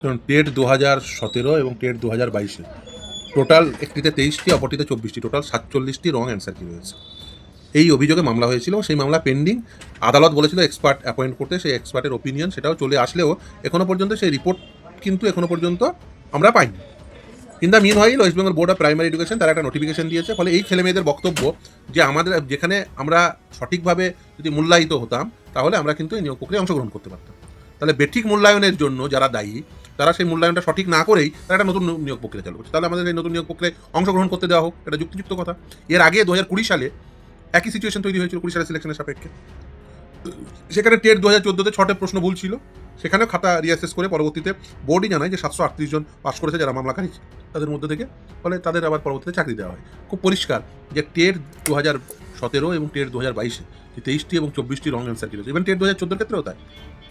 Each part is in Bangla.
কারণ টেট 2017 এবং টেট 2022 টোটাল একটিতে 23টি, অপরটিতে 24টি, টোটাল 47টি রং অ্যান্সার কি রয়েছে। এই অভিযোগে মামলা হয়েছিল, সেই মামলা পেন্ডিং। আদালত বলেছিল এক্সপার্ট অ্যাপয়েন্ট করতে, সেই এক্সপার্টের ওপিনিয়ন সেটাও চলে আসলেও এখনও পর্যন্ত সেই রিপোর্ট কিন্তু এখনও পর্যন্ত আমরা পাইনি। In the meanwhile West Bengal board of primary education তারা একটা নোটিফিকেশন দিয়েছে। ফলে এই ছেলেমেয়েদের বক্তব্য যে আমাদের যেখানে আমরা সঠিকভাবে যদি মূল্যায়িত হতাম তাহলে আমরা কিন্তু এই নিয়োগ প্রক্রিয়ায় অংশগ্রহণ করতে পারতাম। তাহলে বেঠিক মূল্যায়নের জন্য যারা দায়ী, তারা সেই মূল্যায়নটা সঠিক না করেই তারা একটা নতুন নিয়োগ প্রক্রিয়া চালু করছে। তাহলে আমাদের এই নতুন নিয়োগ প্রক্রিয়ায় অংশগ্রহণ করতে দেওয়া হোক, এটা যুক্তিযুক্ত কথা। এর আগে 2020 সালে একই সিচুয়েশন তৈরি হয়েছিল 20 সালের সিলেকশনের সাপেক্ষে। সেখানে টেট 2014-তে 6টে প্রশ্ন ভুল ছিল, সেখানেও খাতা রিঅ্যাসেস করে পরবর্তীতে বোর্ডই জানায় যে 738 জন পাস করেছে যারা মামলাকারী তাদের মধ্যে থেকে, ফলে তাদের আবার পরবর্তীতে চাকরি দেওয়া হয়। খুব পরিষ্কার যে টেট 2017 এবং টেট 2022 যে 23টি এবং 24টি রং অ্যান্সার ছিল। ইভেন টেট 2014 ক্ষেত্রেও তাই,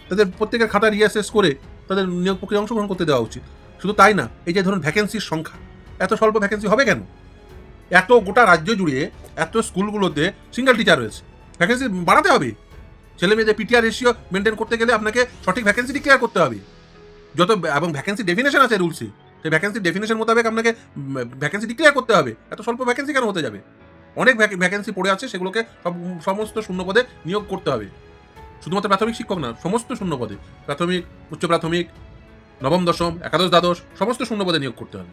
তাদের প্রত্যেকের খাতা রিঅ্যাসেস করে তাদের নিয়োগ প্রক্রিয়া অংশগ্রহণ করতে দেওয়া উচিত। শুধু তাই না, এই যে ধরুন ভ্যাকেন্সির সংখ্যা, এত স্বল্প ভ্যাকেন্সি হবে কেন? এত গোটা রাজ্য জুড়ে এত স্কুলগুলোতে সিঙ্গেল টিচার রয়েছে, ভ্যাকেন্সি বাড়াতে হবে। ছেলে মেয়েদের পিটিআর রেশিও মেনটেন করতে গেলে আপনাকে সঠিক ভ্যাকেন্সি ডিক্লেয়ার করতে হবে। এবং ভ্যাকেন্সি ডেফিনেশন আছে রুলসে, সেই ভ্যাকেন্সি ডেফিনেশন মোতাবেক আপনাকে ভ্যাকেন্সি ডিক্লেয়ার করতে হবে। এত স্বল্প ভ্যাকেন্সি কেন হতে যাবে? অনেক ভ্যাকেন্সি পড়ে আছে, সেগুলোকে সমস্ত শূন্যপদে নিয়োগ করতে হবে। শুধুমাত্র প্রাথমিক শিক্ষক না, সমস্ত শূন্যপদে, প্রাথমিক, উচ্চ প্রাথমিক, নবম দশম, একাদশ দ্বাদশ, সমস্ত শূন্যপদে নিয়োগ করতে হবে।